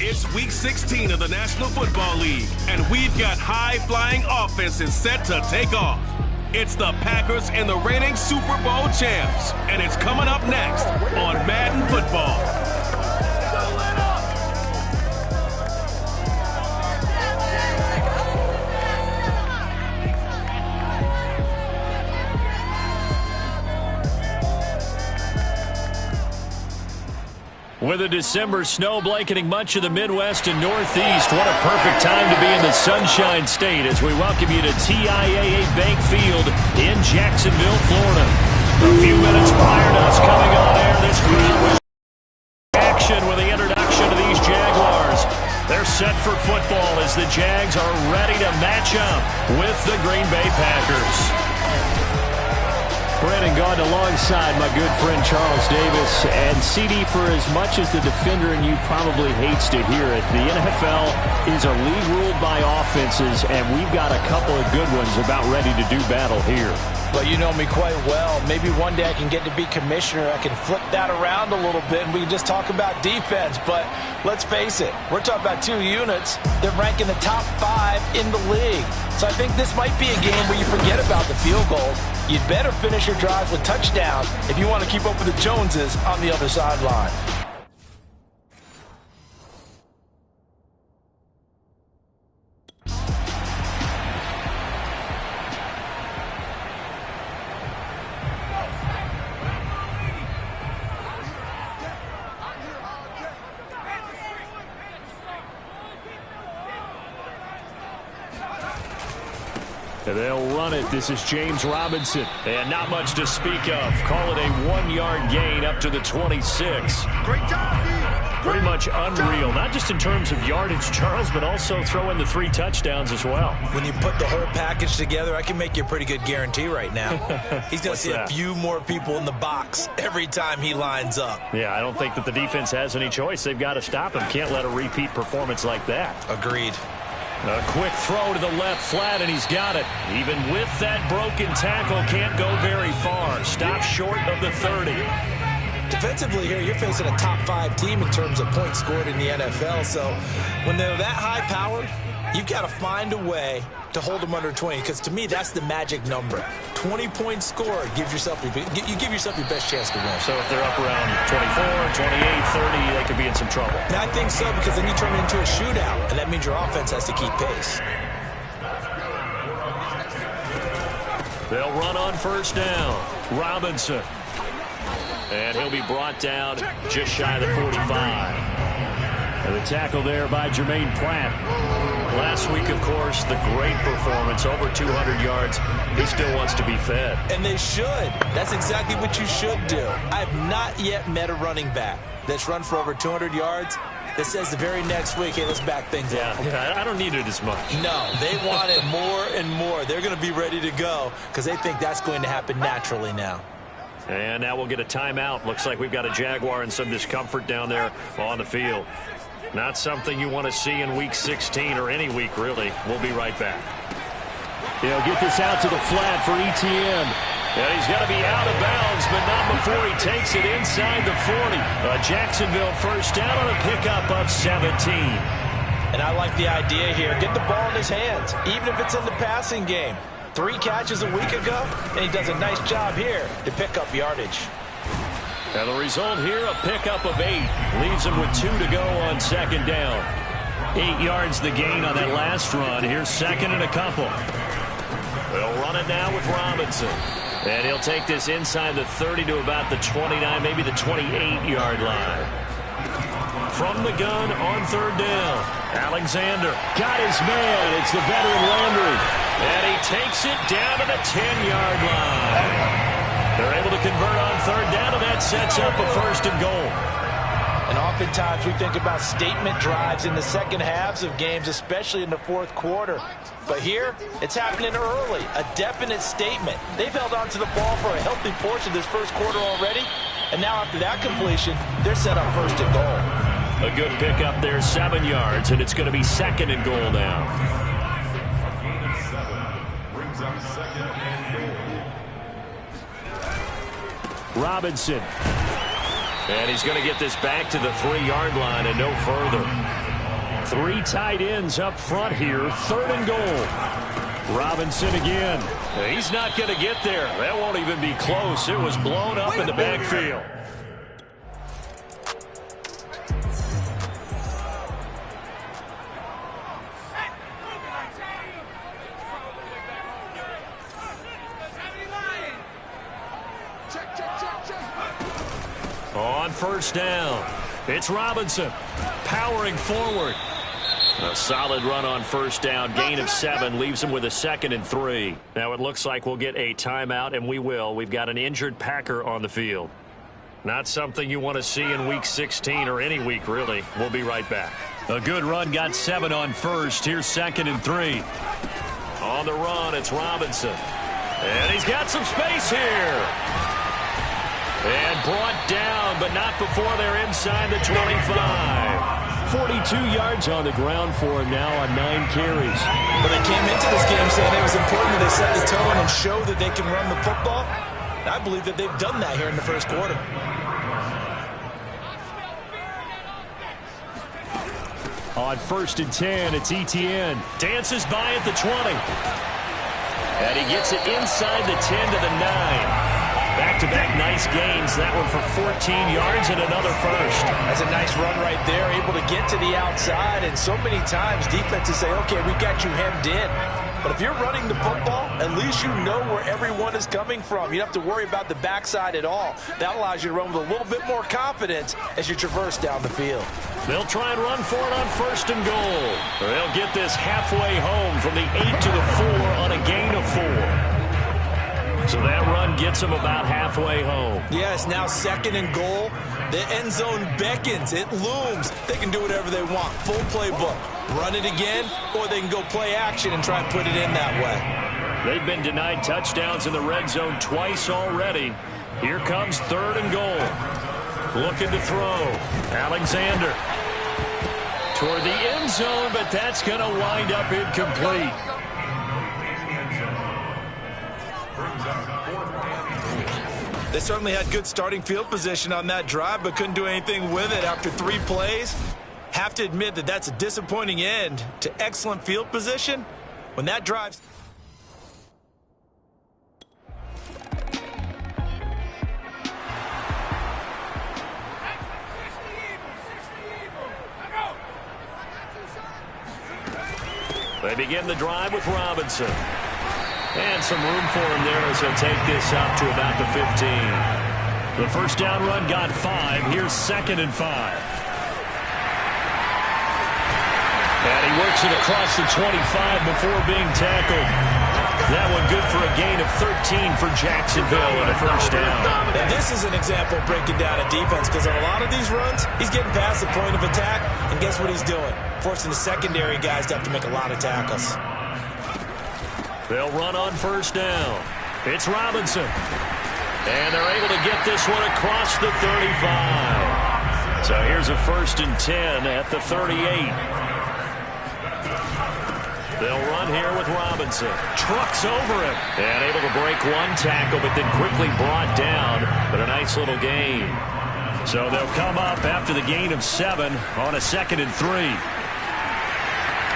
It's Week 16 of the National Football League, and we've got high-flying offenses set to take off. It's the Packers and the reigning Super Bowl champs, and it's coming up next on Madden Football. With a December snow blanketing much of the Midwest and Northeast, what a perfect time to be in the Sunshine State as we welcome you to TIAA Bank Field in Jacksonville, Florida. A few minutes prior to us coming on air, this crowd was action with the introduction of these Jaguars. They're set for football as the Jags are ready to match up with the Green Bay Packers. Brandon Gaudin alongside my good friend Charles Davis. And CD, for as much as the defender in you probably hates to hear it, the NFL is a league ruled by offenses, and we've got a couple of good ones about ready to do battle here. Well, you know me quite well. Maybe one day I can get to be commissioner. I can flip that around a little bit, and we can just talk about defense. But let's face it, we're talking about two units that rank in the top 5 in the league. So I think this might be a game where you forget about the field goals. You'd better finish your drives with touchdowns if you want to keep up with the Joneses on the other sideline. And they'll run it. This is James Robinson. And not much to speak of. Call it a 1-yard gain up to the 26. Great job, Pretty much unreal. Not just in terms of yardage, Charles, but also throw in the 3 touchdowns as well. When you put the whole package together, I can make you a pretty good guarantee right now. He's going to see a few more people in the box every time he lines up. Yeah, I don't think that the defense has any choice. They've got to stop him. Can't let a repeat performance like that. Agreed. A quick throw to the left flat, and he's got it. Even with that broken tackle, can't go very far. Stop short of the 30. Defensively here, you're facing a top 5 team in terms of points scored in the NFL. So when they're that high-powered, you've got to find a way to hold them under 20. Because to me, that's the magic number. 20 points scored, you give yourself your best chance to win. So if they're up around 24, 28, 30, they could be in some trouble. And I think so, because then you turn it into a shootout, and that means your offense has to keep pace. They'll run on first down. Robinson. And he'll be brought down just shy of the 45. And the tackle there by Jermaine Pratt. Last week, of course, the great performance, over 200 yards. He still wants to be fed. And they should. That's exactly what you should do. I have not yet met a running back that's run for over 200 yards that says the very next week, hey, let's back things up. Yeah, I don't need it as much. No, they want it more and more. They're going to be ready to go because they think that's going to happen naturally now. And now we'll get a timeout. Looks like we've got a Jaguar and some discomfort down there on the field. Not something you want to see in Week 16 or any week, really. We'll be right back. He'll get this out to the flat for ETN. And he's got to be out of bounds, but not before he takes it inside the 40. A Jacksonville first down on a pickup of 17. And I like the idea here. Get the ball in his hands, even if it's in the passing game. 3 catches a week ago, and he does a nice job here to pick up yardage. And the result here, a pickup of 8. Leaves him with 2 to go on second down. 8 yards the gain on that last run. Here's second and a couple. They'll run it now with Robinson. And he'll take this inside the 30 to about the 29, maybe the 28-yard line. From the gun on third down. Alexander got his man. It's the veteran Landry. And he takes it down to the 10-yard line. They're able to convert on third down, and that sets up a first and goal. And oftentimes we think about statement drives in the second halves of games, especially in the fourth quarter. But here, it's happening early, a definite statement. They've held on to the ball for a healthy portion of this first quarter already. And now after that completion, they're set up first and goal. A good pickup there, 7 yards, and it's going to be second and goal now. Robinson. And he's going to get this back to the 3-yard line and no further. Three tight ends up front here. Third and goal. Robinson again. He's not going to get there. That won't even be close. It was blown up in the backfield. On first down, it's Robinson powering forward. A solid run on first down, gain of 7, leaves him with a 2nd and 3. Now it looks like we'll get a timeout, and we will. We've got an injured Packer on the field. Not something you want to see in Week 16 or any week, really. We'll be right back. A good run, got 7 on first. Here's 2nd and 3. On the run, it's Robinson. And he's got some space here. And brought down, but not before they're inside the 25. 42 yards on the ground for him now on 9 carries. But they came into this game saying it was important that they set the tone and show that they can run the football. And I believe that they've done that here in the first quarter. On 1st and 10, it's Etienne. Dances by at the 20. And he gets it inside the 10 to the 9. Back-to-back nice gains. That one for 14 yards and another first. That's a nice run right there. Able to get to the outside. And so many times defenses say, okay, we got you hemmed in. But if you're running the football, at least you know where everyone is coming from. You don't have to worry about the backside at all. That allows you to run with a little bit more confidence as you traverse down the field. They'll try and run for it on 1st and goal. They'll get this halfway home from the 8 to the 4 on a gain of 4. So that run gets them about halfway home. Yes, now 2nd and goal. The end zone beckons. It looms. They can do whatever they want. Full playbook. Run it again, or they can go play action and try and put it in that way. They've been denied touchdowns in the red zone twice already. Here comes 3rd and goal. Looking to throw. Alexander toward the end zone, but that's going to wind up incomplete. They certainly had good starting field position on that drive, but couldn't do anything with it after 3 plays. Have to admit that that's a disappointing end to excellent field position when that drives. They begin the drive with Robinson. And some room for him there as he'll take this up to about the 15. The first down run got 5. Here's 2nd and 5. And he works it across the 25 before being tackled. That one good for a gain of 13 for Jacksonville and a first down. And this is an example of breaking down a defense, because on a lot of these runs, he's getting past the point of attack, and guess what he's doing? Forcing the secondary guys to have to make a lot of tackles. They'll run on first down. It's Robinson. And they're able to get this one across the 35. So here's a 1st and 10 at the 38. They'll run here with Robinson. Trucks over him. And able to break one tackle, but then quickly brought down. But a nice little gain. So they'll come up after the gain of 7 on a 2nd and 3.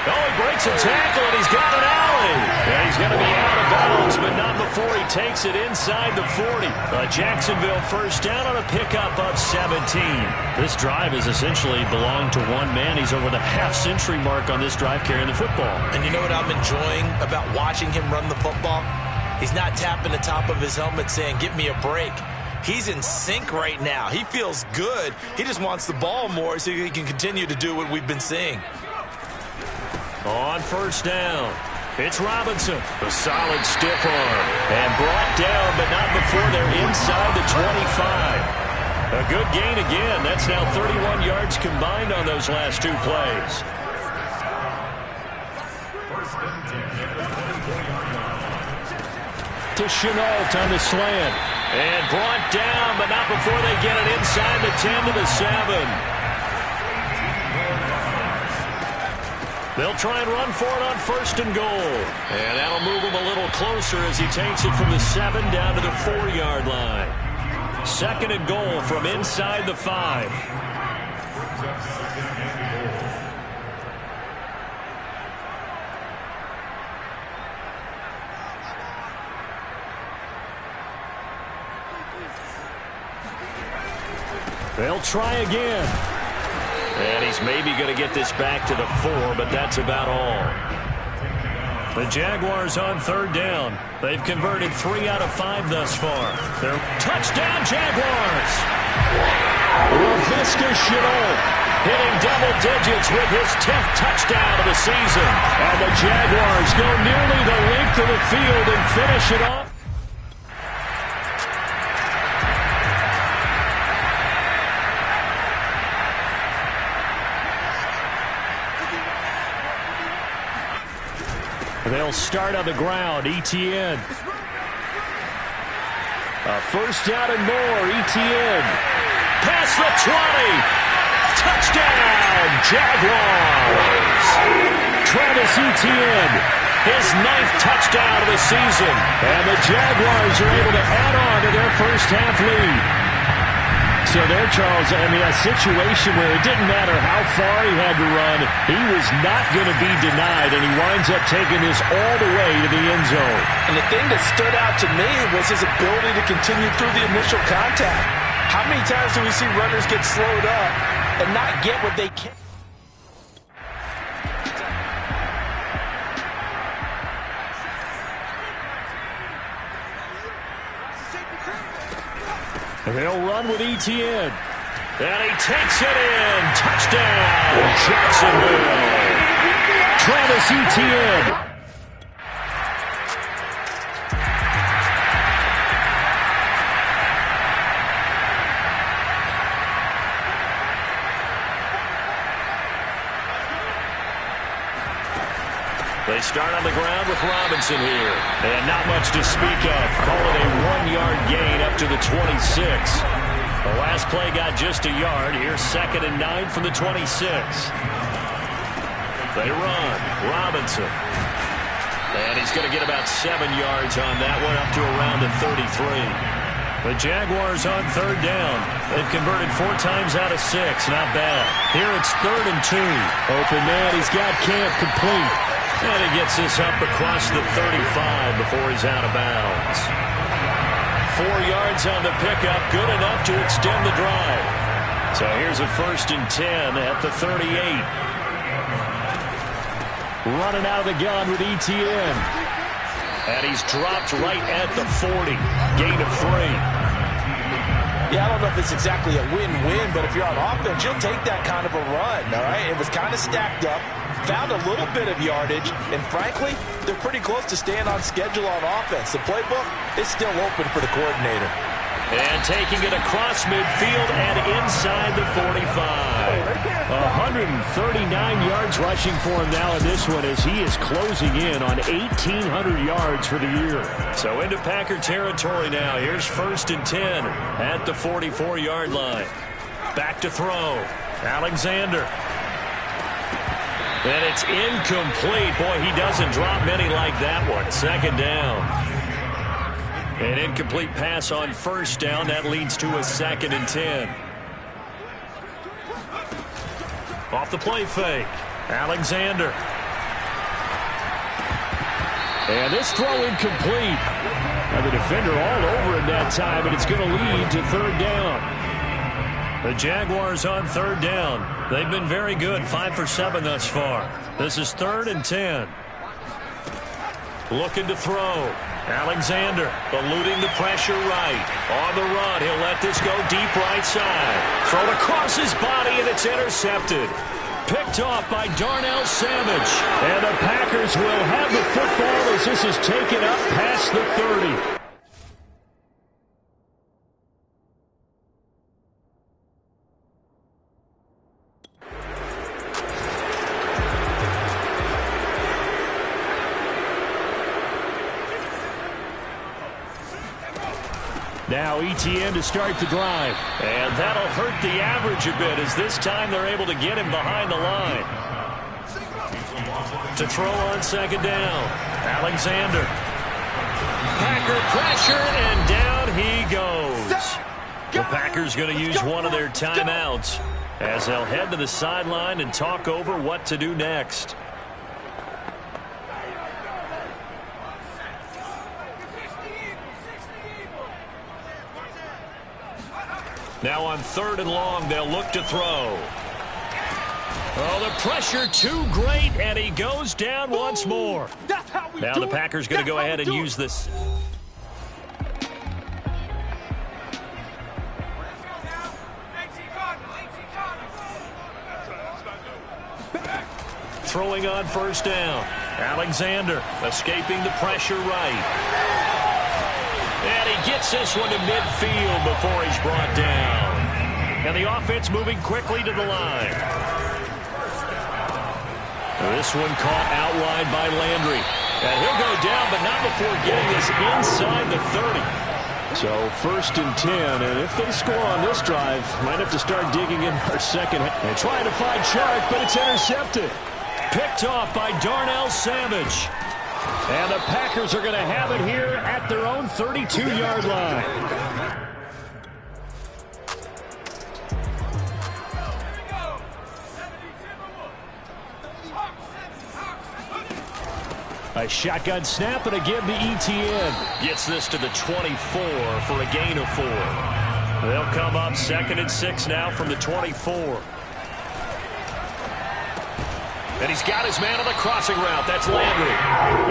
Oh, he breaks a tackle, and he's got an alley. And he's going to be out of bounds, but not before he takes it inside the 40. A Jacksonville first down on a pickup of 17. This drive has essentially belonged to one man. He's over the half-century mark on this drive carrying the football. And you know what I'm enjoying about watching him run the football? He's not tapping the top of his helmet saying, "Give me a break." He's in sync right now. He feels good. He just wants the ball more so he can continue to do what we've been seeing. On first down, it's Robinson. A solid stiff arm. And brought down, but not before they're inside the 25. A good gain again. That's now 31 yards combined on those last 2 plays. To Chenault on the slant. And brought down, but not before they get it inside the 10 to the 7. They'll try and run for it on 1st and goal. And that'll move him a little closer as he takes it from the 7 down to the 4-yard line. 2nd and goal from inside the 5. They'll try again. And he's maybe going to get this back to the 4, but that's about all. The Jaguars on third down. They've converted 3 out of 5 thus far. They're touchdown Jaguars! Laviska Shenault hitting double digits with his 10th touchdown of the season. And the Jaguars go nearly the length of the field and finish it off. They'll start on the ground. Etienne. A first down and more. Etienne. Past the 20. Touchdown, Jaguars. Travis Etienne. His 9th touchdown of the season. And the Jaguars are able to add on to their first half lead. So there, Charles, I mean, a situation where it didn't matter how far he had to run, he was not going to be denied, and he winds up taking this all the way to the end zone. And the thing that stood out to me was his ability to continue through the initial contact. How many times do we see runners get slowed up and not get what they can? They'll run with Etienne. And he takes it in. Touchdown, Jacksonville. Travis Etienne. They start on the ground with Robinson here. And not much to speak of. Call it a 1-yard gain up to the 26. The last play got just a yard. Here's 2nd and 9 from the 26. They run. Robinson. And he's going to get about 7 yards on that one, up to around the 33. The Jaguars on third down. They've converted 4 times out of 6. Not bad. Here it's 3rd and 2. Open man. He's got Camp complete. And he gets this up across the 35 before he's out of bounds. 4 yards on the pickup, good enough to extend the drive. So here's a 1st and 10 at the 38. Running out of the gun with Etienne. And he's dropped right at the 40. Gain of 3. Yeah, I don't know if it's exactly a win-win, but if you're on offense, you'll take that kind of a run, all right? It was kind of stacked up, found a little bit of yardage, and frankly, they're pretty close to staying on schedule on offense. The playbook is still open for the coordinator. And taking it across midfield and inside the 45. 139 yards rushing for him now in this one as he is closing in on 1,800 yards for the year. So into Packer territory now. Here's 1st and 10 at the 44-yard line. Back to throw. Alexander. And it's incomplete. Boy, he doesn't drop many like that one. 2nd down. An incomplete pass on 1st down. That leads to a 2nd and 10. Off the play fake. Alexander. And this throw incomplete. And the defender all over him that time, and it's going to lead to 3rd down. The Jaguars on 3rd down. They've been very good, 5 for 7 thus far. This is 3rd and 10. Looking to throw. Alexander eluding the pressure right. On the run, he'll let this go deep right side. Thrown across his body, and it's intercepted. Picked off by Darnell Savage. And the Packers will have the football as this is taken up past the 30. Now Etienne to start the drive. And that'll hurt the average a bit as this time they're able to get him behind the line. To throw on 2nd down. Alexander. Packer pressure, and down he goes. The Packers going to use one of their timeouts as they'll head to the sideline and talk over what to do next. Now on 3rd and long, they'll look to throw. Oh, the pressure too great, and he goes down once more. Now the Packers going to go ahead and use this. Throwing on 1st down. Alexander escaping the pressure right. And he gets this one to midfield before he's brought down. And the offense moving quickly to the line. This one caught out wide by Landry. And he'll go down, but not before getting this inside the 30. So 1st and 10, and if they score on this drive, might have to start digging in our second. They're trying to find Chark, but it's intercepted. Picked off by Darnell Savage. And the Packers are going to have it here at their own 32-yard line. A shotgun snap, and again the ETN. Gets this to the 24 for a gain of 4. They'll come up 2nd and 6 now from the 24. And he's got his man on the crossing route. That's Landry.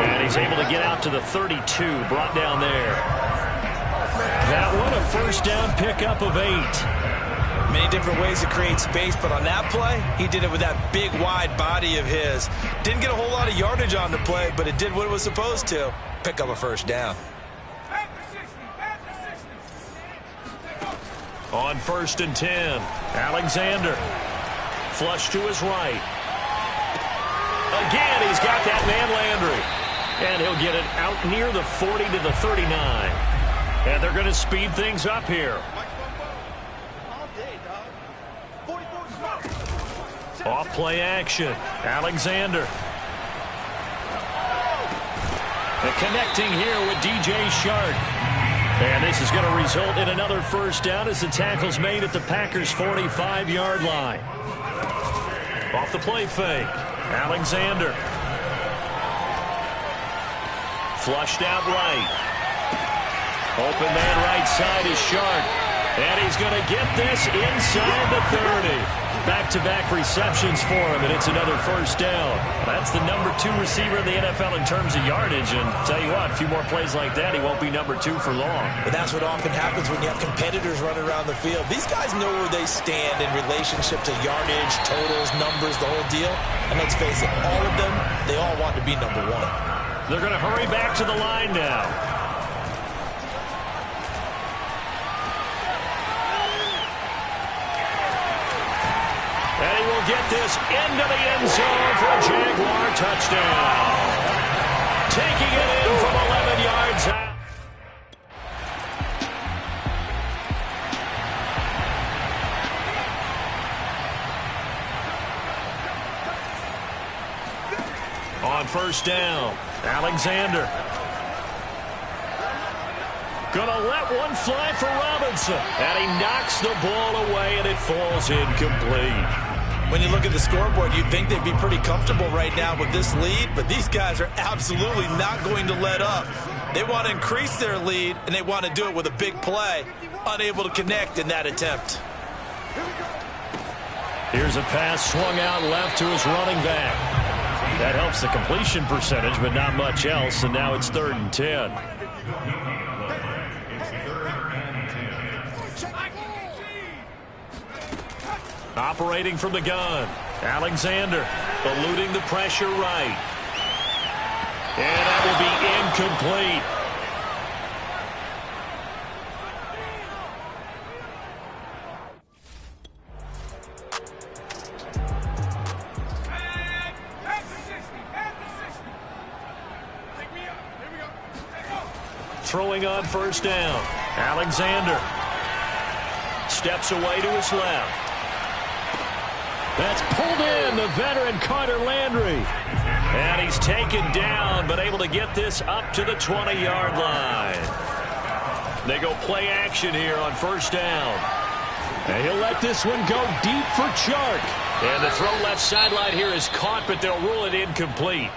And he's able to get out to the 32, brought down there. That one, a 1st down pickup of 8. Many different ways to create space, but on that play, he did it with that big, wide body of his. Didn't get a whole lot of yardage on the play, but it did what it was supposed to. Pick up a 1st down. On 1st and 10, Alexander. Flush to his right. Again, he's got that man Landry. And he'll get it out near the 40 to the 39. And they're going to speed things up here. Off play action. Alexander. And connecting here with DJ Shark. And this is going to result in another 1st down as the tackle's made at the Packers' 45-yard line. Off the play fake. Alexander. Flushed out right. Open man right side is Shark. And he's going to get this inside the 30. Back-to-back receptions for him, and it's another 1st down. That's the number 2 receiver in the NFL in terms of yardage, and tell you what, a few more plays like that, he won't be number 2 for long. But that's what often happens when you have competitors running around the field. These guys know where they stand in relationship to yardage, totals, numbers, the whole deal. And let's face it, all of them, they all want to be number 1. They're going to hurry back to the line now. And he will get this into the end zone for a Jaguar touchdown. Taking it in from 11 yards out. On 1st down, Alexander. Gonna let one fly for Robinson. And he knocks the ball away, and it falls incomplete. When you look at the scoreboard, you'd think they'd be pretty comfortable right now with this lead, but these guys are absolutely not going to let up. They want to increase their lead, and they want to do it with a big play. Unable to connect in that attempt. Here's a pass swung out left to his running back. That helps the completion percentage, but not much else, and now it's 3rd and 10. Operating from the gun. Alexander eluding the pressure right. And that will be incomplete. Throwing on 1st down. Alexander steps away to his left. That's pulled in, the veteran Carter Landry. And he's taken down, but able to get this up to the 20-yard line. They go play action here on 1st down. And he'll let this one go deep for Chark. And the throw left sideline here is caught, but they'll rule it incomplete.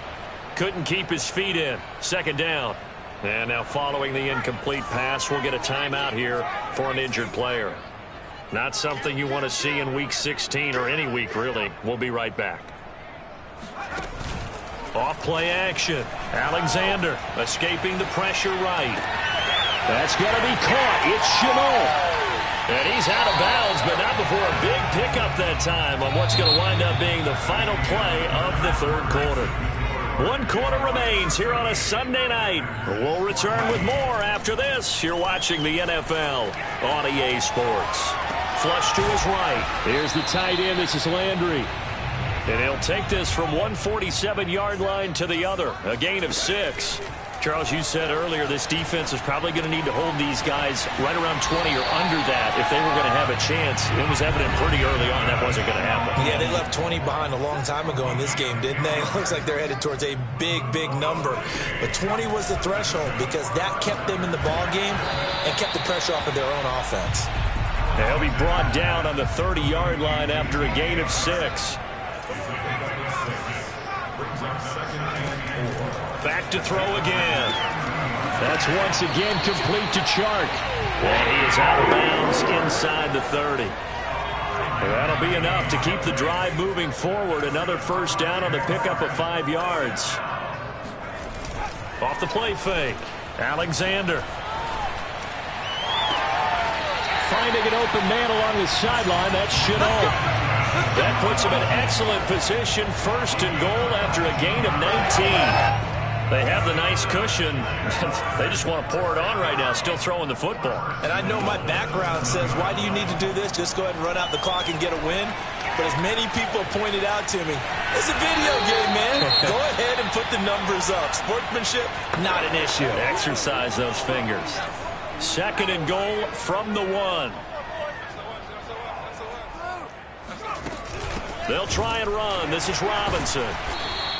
Couldn't keep his feet in. 2nd down. And now following the incomplete pass, we'll get a timeout here for an injured player. Not something you want to see in Week 16 or any week, really. We'll be right back. Off-play action. Alexander escaping the pressure right. That's going to be caught. It's Chenot. And he's out of bounds, but not before a big pickup that time on what's going to wind up being the final play of the third quarter. 1 quarter remains here on a Sunday night. We'll return with more after this. You're watching the NFL on EA Sports. Flush to his right. Here's the tight end. This is Landry. And he'll take this from 147-yard line to the other. A gain of 6. Charles, you said earlier this defense is probably going to need to hold these guys right around 20 or under that if they were going to have a chance. It was evident pretty early on that wasn't going to happen. Yeah, they left 20 behind a long time ago in this game, didn't they? It looks like they're headed towards a big, big number. But 20 was the threshold because that kept them in the ball game and kept the pressure off of their own offense. They'll be brought down on the 30-yard line after a gain of 6. Back to throw again. That's once again complete to Chark. And he is out of bounds inside the 30. That'll be enough to keep the drive moving forward. Another first down on the pickup of 5 yards. Off the play fake. Alexander. Finding an open man along the sideline. That's Chenot. That puts him in excellent position. 1st and goal after a gain of 19. They have the nice cushion. They just want to pour it on right now, still throwing the football. And I know my background says, why do you need to do this? Just go ahead and run out the clock and get a win. But as many people pointed out to me, it's a video game, man. Go ahead and put the numbers up. Sportsmanship, not an issue. Exercise those fingers. 2nd and goal from the 1. They'll try and run. This is Robinson.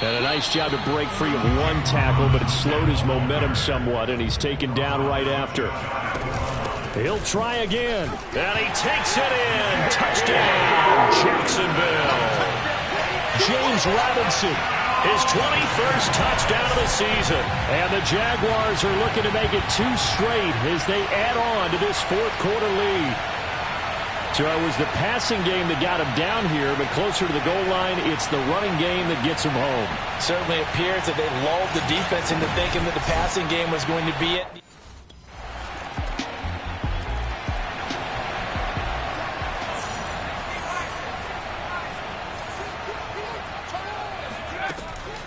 And a nice job to break free of 1 tackle, but it slowed his momentum somewhat, and he's taken down right after. He'll try again. And he takes it in. Touchdown, Jacksonville. James Robinson. His 21st touchdown of the season. And the Jaguars are looking to make it 2 straight as they add on to this 4th quarter lead. So it was the passing game that got him down here, but closer to the goal line, it's the running game that gets him home. Certainly appears that they lulled the defense into thinking that the passing game was going to be it.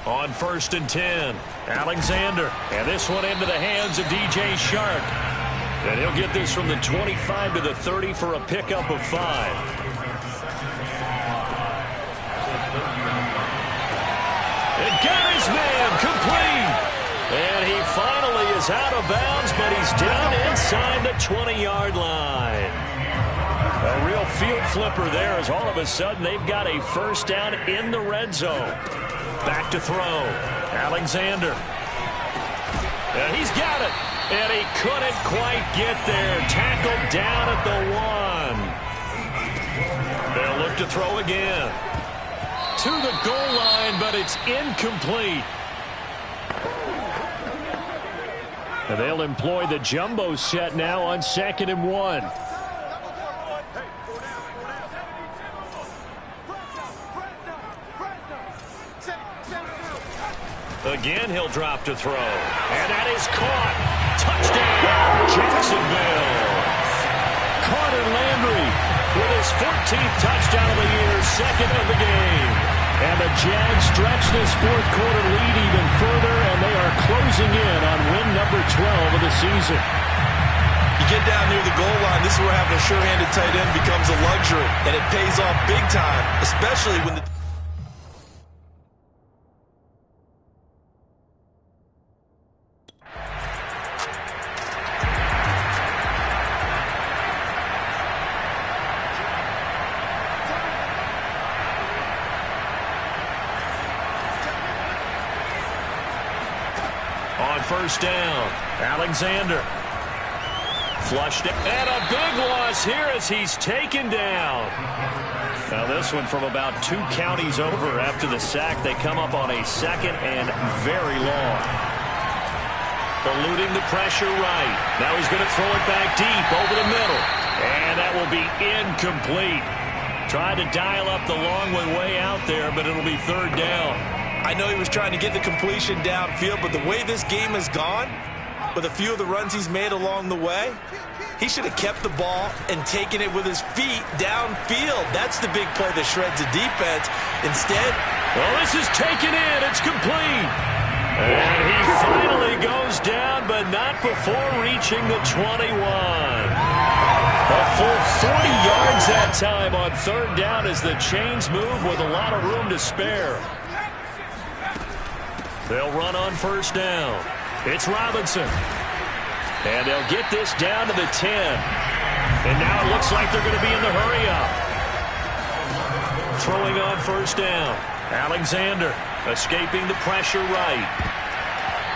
On 1st and 10, Alexander. And this one into the hands of DJ Chark. And he'll get this from the 25 to the 30 for a pickup of 5. And got his man complete. And he finally is out of bounds, but he's down inside the 20-yard line. A real field flipper there as all of a sudden they've got a first down in the red zone. Back to throw. Alexander. And he's got it. And he couldn't quite get there. Tackled down at the 1. They'll look to throw again. To the goal line, but it's incomplete. And they'll employ the jumbo set now on 2nd and 1. Again, he'll drop to throw. And that is caught. Touchdown, Jacksonville. Carter Landry with his 14th touchdown of the year, 2nd of the game. And the Jags stretch this 4th quarter lead even further, and they are closing in on win number 12 of the season. You get down near the goal line, this is where having a sure-handed tight end becomes a luxury, and it pays off big time, especially when the... On 1st down, Alexander. Flushed it. And a big loss here as he's taken down. Now this one from about 2 counties over after the sack. They come up on a 2nd and very long. Eluding the pressure right. Now he's going to throw it back deep over the middle. And that will be incomplete. Tried to dial up the long way out there, but it'll be third down. I know he was trying to get the completion downfield, but the way this game has gone, with a few of the runs he's made along the way, he should have kept the ball and taken it with his feet downfield. That's the big play that shreds the defense. Instead, well, this is taken in. It's complete. And he finally goes down, but not before reaching the 21. A full 40 yards that time on third down as the chains move with a lot of room to spare. They'll run on first down. It's Robinson. And they'll get this down to the 10. And now it looks like they're going to be in the hurry-up. Throwing on first down. Alexander escaping the pressure right.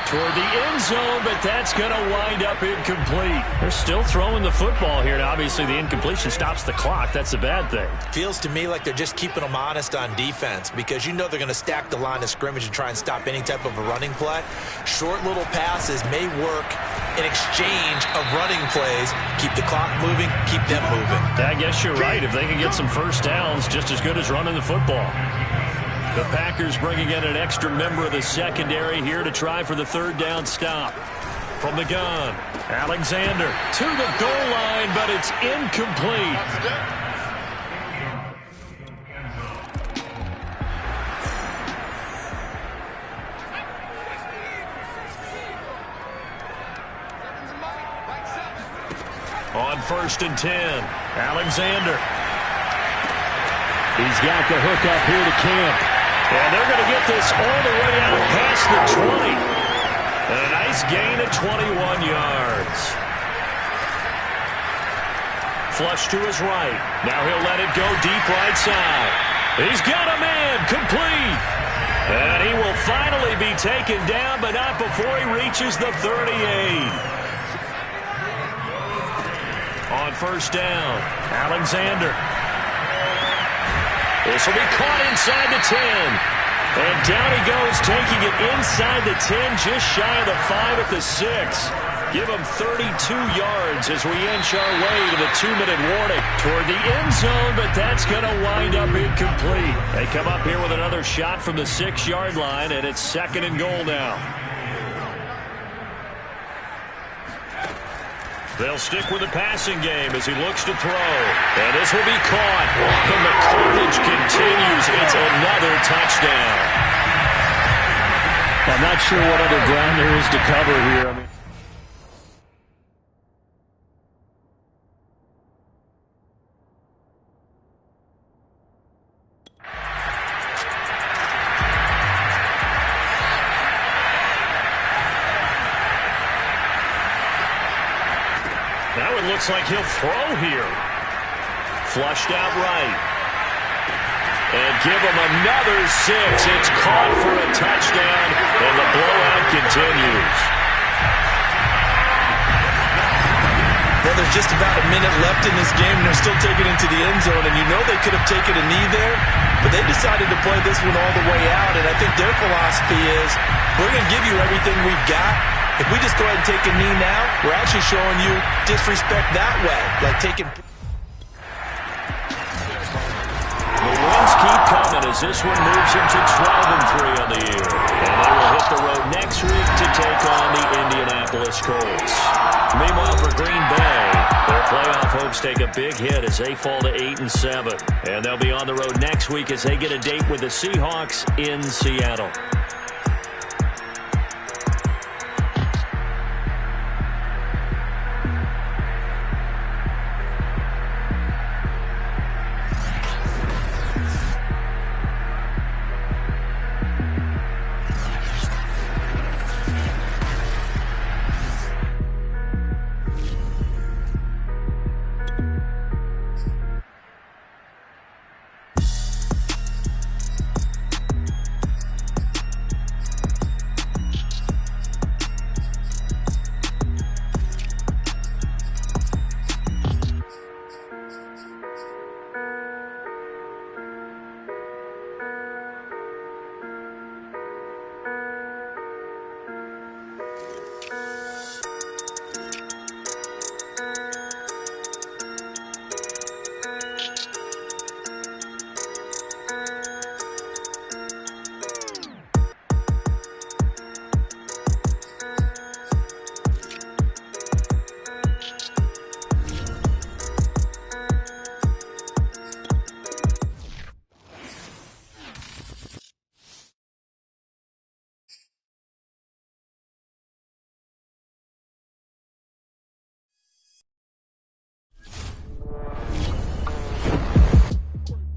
Toward the end zone, but that's going to wind up incomplete. They're still throwing the football here, and obviously the incompletion stops the clock. That's a bad thing. Feels to me like they're just keeping them honest on defense because you know they're going to stack the line of scrimmage and try and stop any type of a running play. Short little passes may work in exchange of running plays. Keep the clock moving, keep them moving. I guess you're right. If they can get some first downs, just as good as running the football. The Packers bringing in an extra member of the secondary here to try for the third down stop. From the gun, Alexander to the goal line, but it's incomplete. On first and 10, Alexander. He's got the hook up here to Camp. And they're going to get this all the way out past the 20. And a nice gain of 21 yards. Flush to his right. Now he'll let it go deep right side. He's got a man complete. And he will finally be taken down, but not before he reaches the 38. On first down, Alexander. This will be caught inside the 10. And down he goes, taking it inside the 10, just shy of the 5 at the 6. Give him 32 yards as we inch our way to the 2-minute warning toward the end zone, but that's going to wind up incomplete. They come up here with another shot from the 6-yard line, and it's second and goal now. They'll stick with the passing game as he looks to throw. And this will be caught. And the carnage continues. It's another touchdown. I'm not sure what other ground there is to cover here. I mean, now it looks like he'll throw here. Flushed out right. And give him another 6. It's caught for a touchdown, and the blowout continues. Well, there's just about a minute left in this game, and they're still taking it into the end zone, and you know they could have taken a knee there, but they decided to play this one all the way out, and I think their philosophy is, we're going to give you everything we've got. If we just go ahead and take a knee now, we're actually showing you disrespect that way, like taking... The wins keep coming as this one moves him to 12-3 on the year. And they will hit the road next week to take on the Indianapolis Colts. Meanwhile, for Green Bay, their playoff hopes take a big hit as they fall to 8-7. And they'll be on the road next week as they get a date with the Seahawks in Seattle.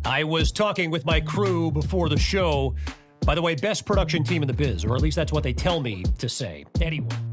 I was talking with my crew before the show. By the way, best production team in the biz, or at least that's what they tell me to say. Anyway.